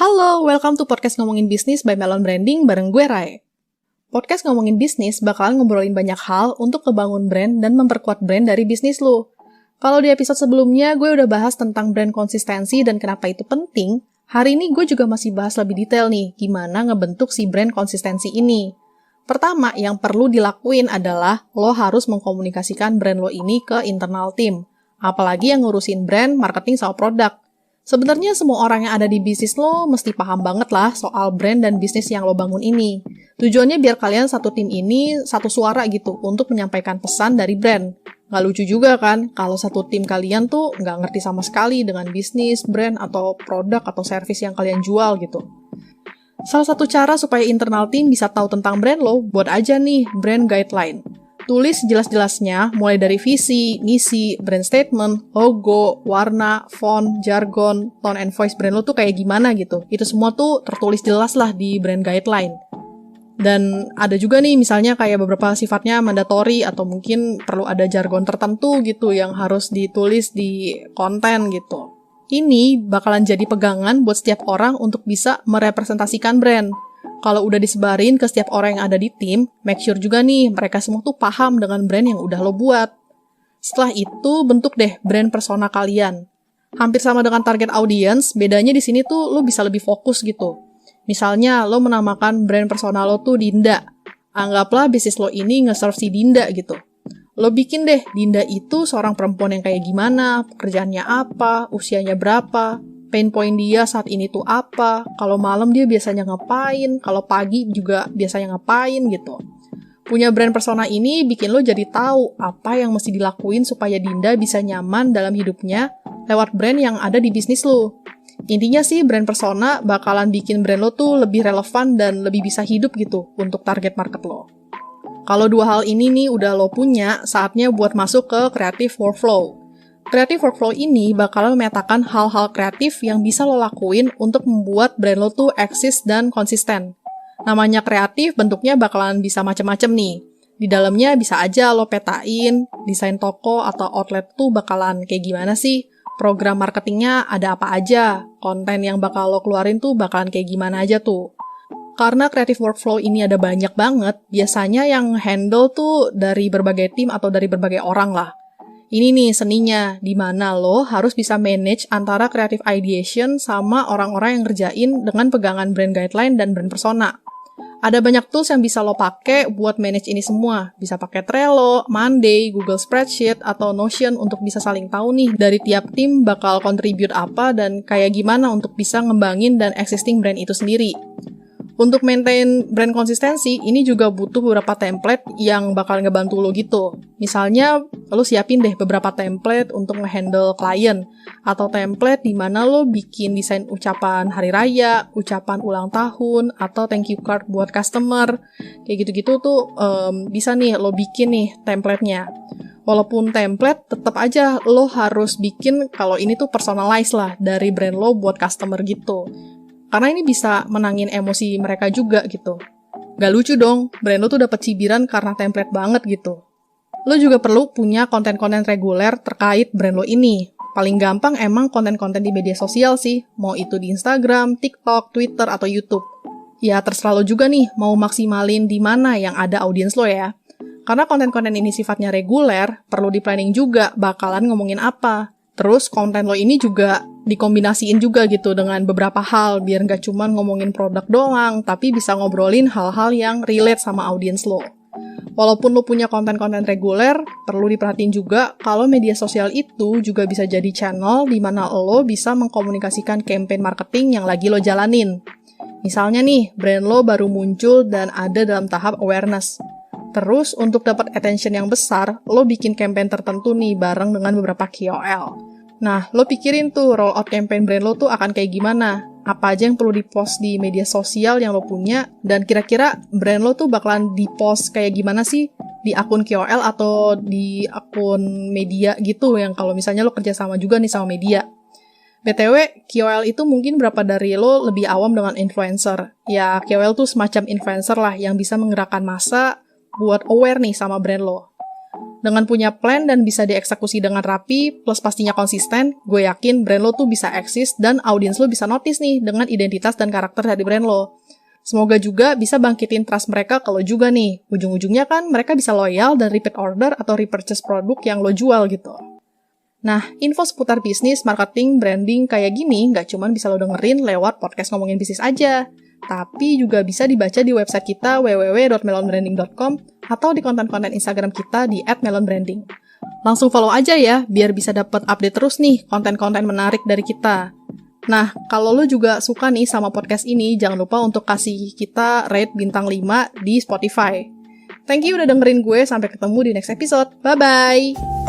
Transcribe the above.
Halo, welcome to Podcast Ngomongin Bisnis by Melon Branding bareng gue, Rai. Podcast Ngomongin Bisnis bakalan ngobrolin banyak hal untuk kebangun brand dan memperkuat brand dari bisnis lo. Kalau di episode sebelumnya gue udah bahas tentang brand konsistensi dan kenapa itu penting, hari ini gue juga masih bahas lebih detail nih, gimana ngebentuk si brand konsistensi ini. Pertama, yang perlu dilakuin adalah lo harus mengkomunikasikan brand lo ini ke internal team, apalagi yang ngurusin brand, marketing, sama produk. Sebenarnya semua orang yang ada di bisnis lo mesti paham banget lah soal brand dan bisnis yang lo bangun ini. Tujuannya biar kalian satu tim ini satu suara gitu untuk menyampaikan pesan dari brand. Nggak lucu juga kan kalau satu tim kalian tuh nggak ngerti sama sekali dengan bisnis, brand, atau produk atau service yang kalian jual gitu. Salah satu cara supaya internal team bisa tahu tentang brand lo, buat aja nih brand guideline. Tulis jelas-jelasnya, mulai dari visi, misi, brand statement, logo, warna, font, jargon, tone and voice brand lo tuh kayak gimana gitu. Itu semua tuh tertulis jelas lah di brand guideline. Dan ada juga nih misalnya kayak beberapa sifatnya mandatory atau mungkin perlu ada jargon tertentu gitu yang harus ditulis di konten gitu. Ini bakalan jadi pegangan buat setiap orang untuk bisa merepresentasikan brand. Kalau udah disebarin ke setiap orang yang ada di tim, make sure juga nih mereka semua tuh paham dengan brand yang udah lo buat. Setelah itu, bentuk deh brand persona kalian. Hampir sama dengan target audience, bedanya di sini tuh lo bisa lebih fokus gitu. Misalnya, lo menamakan brand persona lo tuh Dinda. Anggaplah bisnis lo ini nge-serve si Dinda gitu. Lo bikin deh, Dinda itu seorang perempuan yang kayak gimana, pekerjaannya apa, usianya berapa, pain point dia saat ini tuh apa, kalau malam dia biasanya ngapain, kalau pagi juga biasanya ngapain gitu. Punya brand persona ini bikin lo jadi tahu apa yang mesti dilakuin supaya Dinda bisa nyaman dalam hidupnya lewat brand yang ada di bisnis lo. Intinya sih brand persona bakalan bikin brand lo tuh lebih relevan dan lebih bisa hidup gitu untuk target market lo. Kalau dua hal ini nih udah lo punya, saatnya buat masuk ke creative workflow. Creative workflow ini bakalan memetakan hal-hal kreatif yang bisa lo lakuin untuk membuat brand lo tuh eksis dan konsisten. Namanya kreatif, bentuknya bakalan bisa macam-macam nih. Di dalamnya bisa aja lo petain, desain toko atau outlet tuh bakalan kayak gimana sih? Program marketingnya ada apa aja? Konten yang bakal lo keluarin tuh bakalan kayak gimana aja tuh? Karena creative workflow ini ada banyak banget, biasanya yang handle tuh dari berbagai tim atau dari berbagai orang lah. Ini nih seninya, di mana lo harus bisa manage antara creative ideation sama orang-orang yang ngerjain dengan pegangan brand guideline dan brand persona. Ada banyak tools yang bisa lo pakai buat manage ini semua. Bisa pakai Trello, Monday, Google Spreadsheet, atau Notion untuk bisa saling tahu nih dari tiap tim bakal contribute apa dan kayak gimana untuk bisa ngembangin dan existing brand itu sendiri. Untuk maintain brand konsistensi, ini juga butuh beberapa template yang bakal ngebantu lo gitu. Misalnya, lo siapin deh beberapa template untuk nge-handle klien, atau template di mana lo bikin desain ucapan hari raya, ucapan ulang tahun, atau thank you card buat customer. Kayak gitu-gitu tuh bisa nih lo bikin nih template-nya. Walaupun template, tetap aja lo harus bikin kalau ini tuh personalize lah dari brand lo buat customer gitu. Karena ini bisa menangin emosi mereka juga gitu. Gak lucu dong, brand lo tuh dapet cibiran karena template banget gitu. Lo juga perlu punya konten-konten reguler terkait brand lo ini. Paling gampang emang konten-konten di media sosial sih, mau itu di Instagram, TikTok, Twitter, atau YouTube. Ya terserah lo juga nih, mau maksimalin di mana yang ada audiens lo ya. Karena konten-konten ini sifatnya reguler, perlu di-planning juga bakalan ngomongin apa. Terus konten lo ini juga dikombinasiin juga gitu dengan beberapa hal, biar nggak cuma ngomongin produk doang, tapi bisa ngobrolin hal-hal yang relate sama audiens lo. Walaupun lo punya konten-konten reguler, perlu diperhatiin juga kalau media sosial itu juga bisa jadi channel di mana lo bisa mengkomunikasikan campaign marketing yang lagi lo jalanin. Misalnya nih, brand lo baru muncul dan ada dalam tahap awareness. Terus, untuk dapat attention yang besar, lo bikin campaign tertentu nih bareng dengan beberapa KOL. Nah, lo pikirin tuh rollout campaign brand lo tuh akan kayak gimana? Apa aja yang perlu di-post di media sosial yang lo punya? Dan kira-kira brand lo tuh bakalan di-post kayak gimana sih? Di akun KOL atau di akun media gitu yang kalau misalnya lo kerja sama juga nih sama media. BTW, KOL itu mungkin berapa dari lo lebih awam dengan influencer. Ya, KOL tuh semacam influencer lah yang bisa menggerakkan massa buat aware nih sama brand lo. Dengan punya plan dan bisa dieksekusi dengan rapi, plus pastinya konsisten, gue yakin brand lo tuh bisa eksis dan audiens lo bisa notice nih dengan identitas dan karakter dari brand lo. Semoga juga bisa bangkitin trust mereka ke lo juga nih. Ujung-ujungnya kan mereka bisa loyal dan repeat order atau repurchase produk yang lo jual gitu. Nah, info seputar bisnis, marketing, branding kayak gini nggak cuma bisa lo dengerin lewat podcast ngomongin bisnis aja, tapi juga bisa dibaca di website kita www.melonbranding.com atau di konten-konten Instagram kita di @melonbranding. Langsung follow aja ya, biar bisa dapat update terus nih konten-konten menarik dari kita. Nah, kalau lo juga suka nih sama podcast ini, jangan lupa untuk kasih kita rate bintang 5 di Spotify. Thank you udah dengerin gue, sampai ketemu di next episode. Bye-bye!